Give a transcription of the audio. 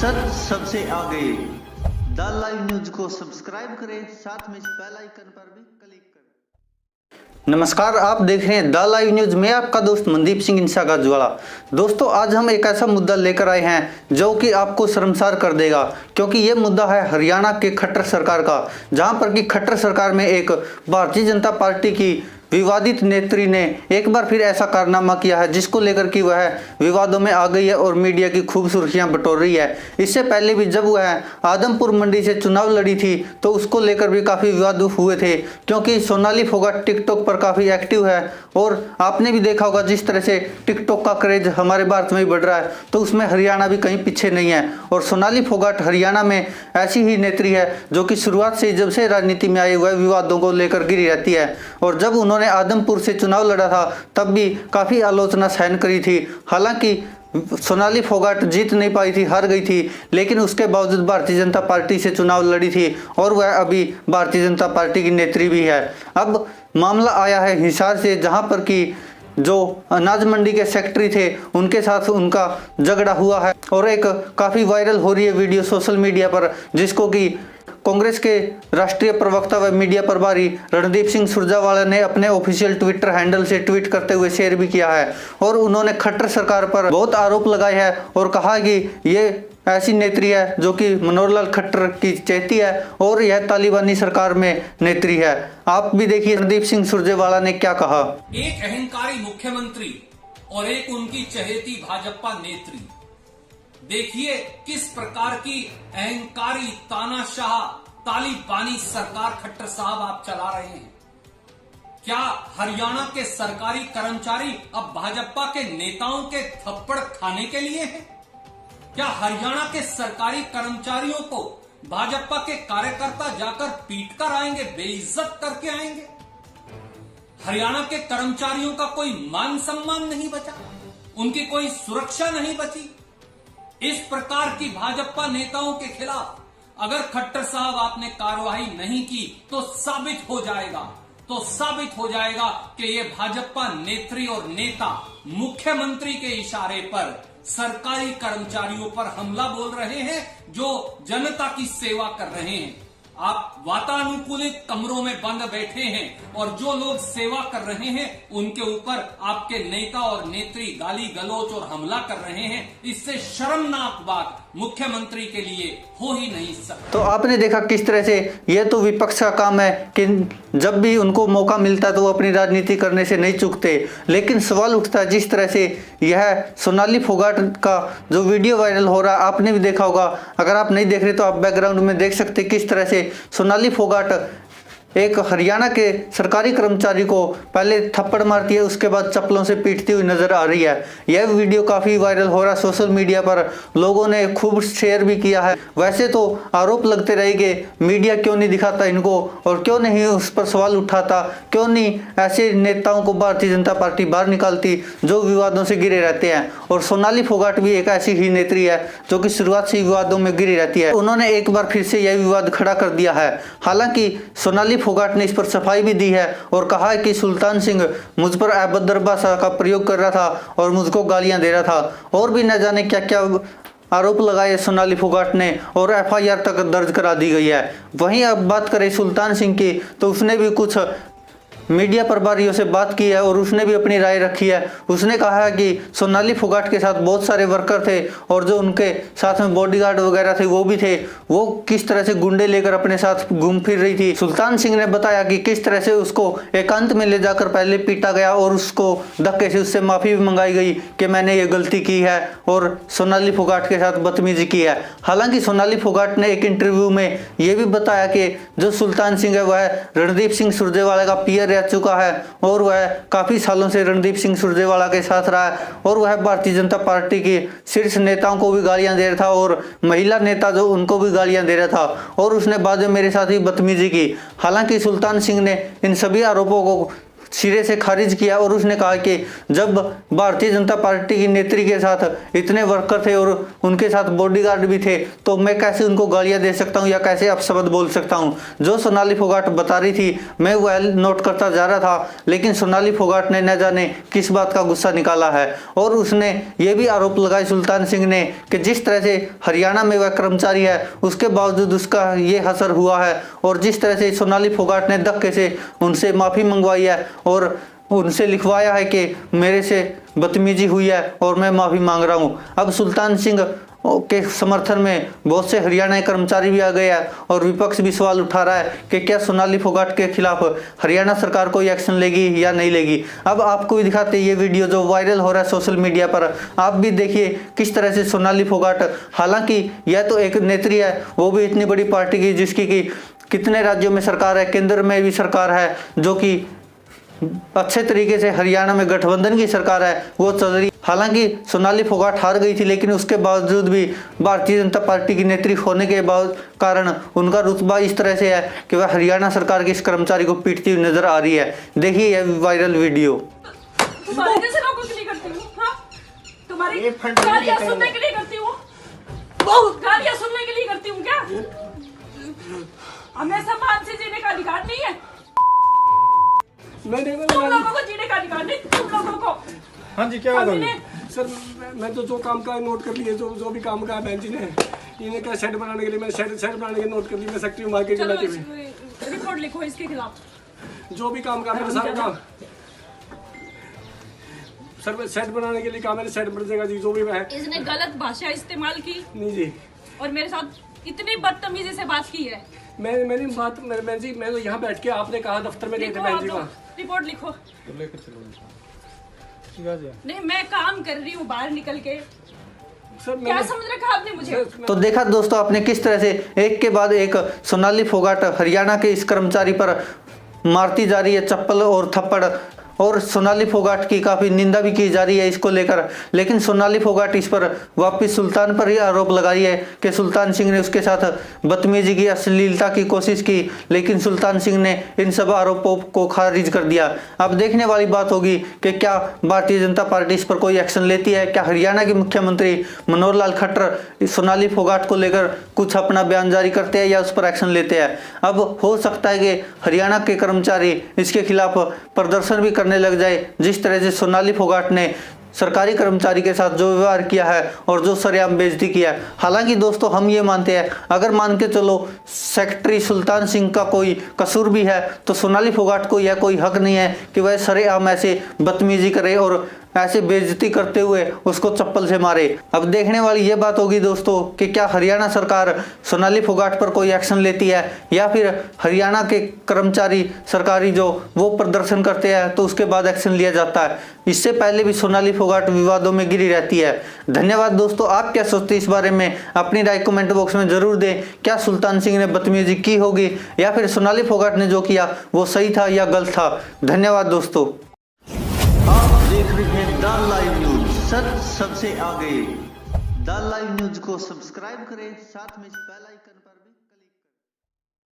सच सबसे आगे। The live news को सब्सक्राइब करें, साथ में इस बेल आइकन पर भी क्लिक करें। नमस्कार, आप देख रहे हैं द लाइव न्यूज में आपका दोस्त मनदीप सिंह इंसा गाजवाला। दोस्तों, आज हम एक ऐसा मुद्दा लेकर आए हैं जो कि आपको शर्मसार कर देगा, क्योंकि ये मुद्दा है हरियाणा के खट्टर सरकार का, जहां पर कि खट्टर सरकार में एक भारतीय जनता पार्टी की विवादित नेत्री ने एक बार फिर ऐसा कारनामा किया है जिसको लेकर कि वह विवादों में आ गई है और मीडिया की खूब सुर्खियां बटोर रही है। इससे पहले भी जब वह आदमपुर मंडी से चुनाव लड़ी थी तो उसको लेकर भी काफ़ी विवाद हुए थे, क्योंकि सोनाली फोगाट टिकटॉक पर काफ़ी एक्टिव है और आपने भी देखा होगा जिस तरह से टिकटॉक का क्रेज हमारे भारत में भी बढ़ रहा है, तो उसमें हरियाणा भी कहीं पीछे नहीं है। और सोनाली फोगाट हरियाणा में ऐसी ही नेत्री है जो कि शुरुआत से जब से राजनीति में आई वह विवादों को लेकर घिरी रहती है। और जब उन्होंने आदमपुर से चुनाव लड़ा था तब भी काफी आलोचना सहन करी थी। हालांकि सोनाली फोगाट जीत नहीं पाई थी, हार गई थी, लेकिन उसके बावजूद भारतीय जनता पार्टी से चुनाव लड़ी थी और वह अभी भारतीय जनता पार्टी की नेत्री भी है। अब मामला आया है हिसार से, जहां पर कि जो अनाज मंडी के सेक्रेटरी थे उनके साथ उनका झगड़ा हुआ है और एक काफी वायरल हो रही है वीडियो सोशल मीडिया पर, जिसको कि कांग्रेस के राष्ट्रीय प्रवक्ता व मीडिया प्रभारी रणदीप सिंह सुरजेवाला ने अपने ऑफिशियल ट्विटर हैंडल से ट्वीट करते हुए शेयर भी किया है। और उन्होंने खट्टर सरकार पर बहुत आरोप लगाए हैं और कहा कि ये ऐसी नेत्री है जो कि मनोहर लाल खट्टर की चहेती है और यह तालिबानी सरकार में नेत्री है। आप भी देखिए रणदीप सिंह सुरजेवाला ने क्या कहा। एक अहंकारी मुख्यमंत्री और एक उनकी चहेती भाजपा नेत्री, देखिए किस प्रकार की अहंकारी तानाशाह तालिबानी सरकार खट्टर साहब आप चला रहे हैं। क्या हरियाणा के सरकारी कर्मचारी अब भाजपा के नेताओं के थप्पड़ खाने के लिए हैं? क्या हरियाणा के सरकारी कर्मचारियों को भाजपा के कार्यकर्ता जाकर पीट कर आएंगे, बेइज्जत करके आएंगे? हरियाणा के कर्मचारियों का कोई मान सम्मान नहीं बचा, उनकी कोई सुरक्षा नहीं बची। इस प्रकार की भाजपा नेताओं के खिलाफ अगर खट्टर साहब आपने कार्रवाई नहीं की तो साबित हो जाएगा कि ये भाजपा नेत्री और नेता मुख्यमंत्री के इशारे पर सरकारी कर्मचारियों पर हमला बोल रहे हैं जो जनता की सेवा कर रहे हैं। आप वातानुकूलित कमरों में बंद बैठे हैं और जो लोग सेवा कर रहे हैं उनके ऊपर आपके नेता और नेत्री गाली गलौच और हमला कर रहे हैं। इससे शर्मनाक बात मुख्यमंत्री के लिए हो ही नहीं सकती। तो आपने देखा किस तरह से यह तो विपक्ष का काम है कि जब भी उनको मौका मिलता है तो वो अपनी राजनीति करने से नहीं चूकते, लेकिन सवाल उठता है जिस तरह से यह सोनाली फोगाट का जो वीडियो वायरल हो रहा है, आपने भी देखा होगा। अगर आप नहीं देख रहे तो आप बैकग्राउंड में देख सकते किस तरह से सोनाली फोगाट एक हरियाणा के सरकारी कर्मचारी को पहले थप्पड़ मारती है, उसके बाद चप्पलों से पीटती हुई नजर आ रही है। यह वीडियो काफी वायरल हो रहा है सोशल मीडिया पर, लोगों ने खूब शेयर भी किया है। वैसे तो आरोप लगते रहेंगे, मीडिया क्यों नहीं दिखाता इनको और क्यों नहीं उस पर सवाल उठाता, क्यों नहीं ऐसे नेताओं को भारतीय जनता पार्टी बाहर निकालती जो विवादों से घिरे रहते हैं। और सोनाली फोगाट भी एक ऐसी ही नेत्री है जो कि शुरुआत से विवादों में घिरी रहती है। उन्होंने एक बार फिर से यह विवाद खड़ा कर दिया है। हालांकि सोनाली फोगाट ने इस पर सफाई भी दी है और कहा है कि सुल्तान सिंह मुझ पर अभद्र भाषा का प्रयोग कर रहा था और मुझको गालियां दे रहा था, और भी न जाने क्या क्या आरोप लगाए सोनाली फोगाट ने और एफआईआर तक दर्ज करा दी गई है। वहीं अब बात करें सुल्तान सिंह की, तो उसने भी कुछ मीडिया प्रभारियों से बात की है और उसने भी अपनी राय रखी है। उसने कहा है कि सोनाली फोगाट के साथ बहुत सारे वर्कर थे और जो उनके साथ में बॉडीगार्ड वगैरह थे वो भी थे, वो किस तरह से गुंडे लेकर अपने साथ घूम फिर रही थी। सुल्तान सिंह ने बताया कि किस तरह से उसको एकांत में ले जाकर पहले पीटा गया और उसको धक्के से उससे माफी भी मंगाई गई कि मैंने ये गलती की है और सोनाली फोगाट के साथ बदतमीजी की है। हालांकि सोनाली फोगाट ने एक इंटरव्यू में यह भी बताया कि जो सुल्तान सिंह है वह रणदीप सिंह सुरजेवाला का पीयर चुका है और वह काफी सालों से रणदीप सिंह सुरजेवाला के साथ रहा है और वह भारतीय जनता पार्टी के शीर्ष नेताओं को भी गालियां दे रहा था और महिला नेता जो उनको भी गालियां दे रहा था और उसने बाद में मेरे साथ ही बदतमीजी की। हालांकि सुल्तान सिंह ने इन सभी आरोपों को सिरे से खारिज किया और उसने कहा कि जब भारतीय जनता पार्टी की नेत्री के साथ इतने वर्कर थे और उनके साथ बॉडीगार्ड भी थे तो मैं कैसे उनको गालियां दे सकता हूं या कैसे अपशब्द बोल सकता हूं। जो सोनाली फोगाट बता रही थी मैं वह नोट करता जा रहा था, लेकिन सोनाली फोगाट ने न जाने किस बात का गुस्सा निकाला है। और उसने ये भी आरोप लगाया सुल्तान सिंह ने कि जिस तरह से हरियाणा में वह कर्मचारी है उसके बावजूद उसका ये असर हुआ है, और जिस तरह से सोनाली फोगाट ने धक्के से उनसे माफ़ी मंगवाई है और उनसे लिखवाया है कि मेरे से बदतमीजी हुई है और मैं माफ़ी मांग रहा हूं। अब सुल्तान सिंह के समर्थन में बहुत से हरियाणा कर्मचारी भी आ गए हैं और विपक्ष भी सवाल उठा रहा है कि क्या सोनाली फोगाट के खिलाफ हरियाणा सरकार कोई एक्शन लेगी या नहीं लेगी। अब आपको भी दिखाते ये वीडियो जो वायरल हो रहा है सोशल मीडिया पर, आप भी देखिए किस तरह से सोनाली फोगाट, हालांकि यह तो एक नेत्री है, वो भी इतनी बड़ी पार्टी की जिसकी कि कितने राज्यों में सरकार है, केंद्र में भी सरकार है, जो कि अच्छे तरीके से हरियाणा में गठबंधन की सरकार है वो चल रही। हालांकि सोनाली फोगाट हार गई थी, लेकिन उसके बावजूद भी भारतीय जनता पार्टी की नेत्री होने के कारण उनका रुतबा इस तरह से है कि वह हरियाणा सरकार के इस कर्मचारी को पीटती हुई नजर आ रही है। देखिए यह वायरल वीडियो। तुम्हारे जैसे लोगों के लिए करती हूँ, हाँ? तुम्हारी गालियाँ सुनने के लिए करती हूँ, बहुत गालियाँ सुनने के लिए करती हूँ क्या? हमें सम्मान से जीने का अधिकार नहीं है। तुम लोगों को जीने का अधिकार नहीं, तुम लोगों को। हाँ जी, क्या हमने सर मैं तो जो काम का नोट कर लिए, जो भी काम का बहन जी ने इन्हें क्या शेड बनाने के लिए मैं शेड बनाने के नोट कर लिए। मैं सेक्रेटरी मार्केट चलो के में रिपोर्ट लिखो इसके खिलाफ। जो भी काम का मैंने सारा काम सर शेड बनाने के लिए काम मैंने शेड बन जाएगा जी। जो भी मैं इसने गलत भाषा इस्तेमाल की नहीं जी, और मेरे साथ इतनी बदतमीजी से बात की है। मेरी बात बहन जी, मैं तो यहाँ बैठ के आपने कहा दफ्तर में गए थे बहन जी का। रिपोर्ट लिखो। नहीं, मैं काम कर रही हूँ बाहर निकल के। सर क्या समझ रखा आपने मुझे? तो देखा दोस्तों आपने किस तरह से एक के बाद एक सोनाली फोगाट हरियाणा के इस कर्मचारी पर मारती जा रही है चप्पल और थप्पड़, और सोनाली फोगाट की काफ़ी निंदा भी की जा रही है इसको लेकर। लेकिन सोनाली फोगाट इस पर वापस सुल्तान पर ही आरोप लगा रही है कि सुल्तान सिंह ने उसके साथ बदतमीजी की, अश्लीलता की कोशिश की, लेकिन सुल्तान सिंह ने इन सब आरोपों को खारिज कर दिया। अब देखने वाली बात होगी कि क्या भारतीय जनता पार्टी इस पर कोई एक्शन लेती है, क्या हरियाणा के मुख्यमंत्री मनोहर लाल खट्टर सोनाली फोगाट को लेकर कुछ अपना बयान जारी करते हैं या उस पर एक्शन लेते हैं। अब हो सकता है कि हरियाणा के कर्मचारी इसके खिलाफ प्रदर्शन भी लग जाए, जिस तरह से सोनाली फोगाट ने सरकारी कर्मचारी के साथ जो व्यवहार किया है और जो सरेआम बेइज्जती किया है। हालांकि दोस्तों हम ये मानते हैं, अगर मान के चलो सेक्रेटरी सुल्तान सिंह का कोई कसूर भी है तो सोनाली फोगाट को यह कोई हक नहीं है कि वह सरेआम ऐसे बदतमीजी करे और ऐसे बेइज्जती करते हुए उसको चप्पल से मारे। अब देखने वाली ये बात होगी दोस्तों कि क्या हरियाणा सरकार सोनाली फोगाट पर कोई एक्शन लेती है या फिर हरियाणा के कर्मचारी सरकारी जो वो प्रदर्शन करते हैं तो उसके बाद एक्शन लिया जाता है। इससे पहले भी सोनाली फोगाट विवादों में घिरी रहती है। धन्यवाद दोस्तों, आप क्या सोचते हैं इस बारे में? अपनी राय कमेंट बॉक्स में जरूर दें। क्या सुल्तान सिंह ने बदतमीजी की होगी या फिर सोनाली फोगाट ने जो किया वो सही था या गलत था? धन्यवाद दोस्तों। आप देख रहे हैं द लाइव न्यूज, सच सबसे आगे। द लाइव न्यूज को सब्सक्राइब करें, साथ में बेल आइकन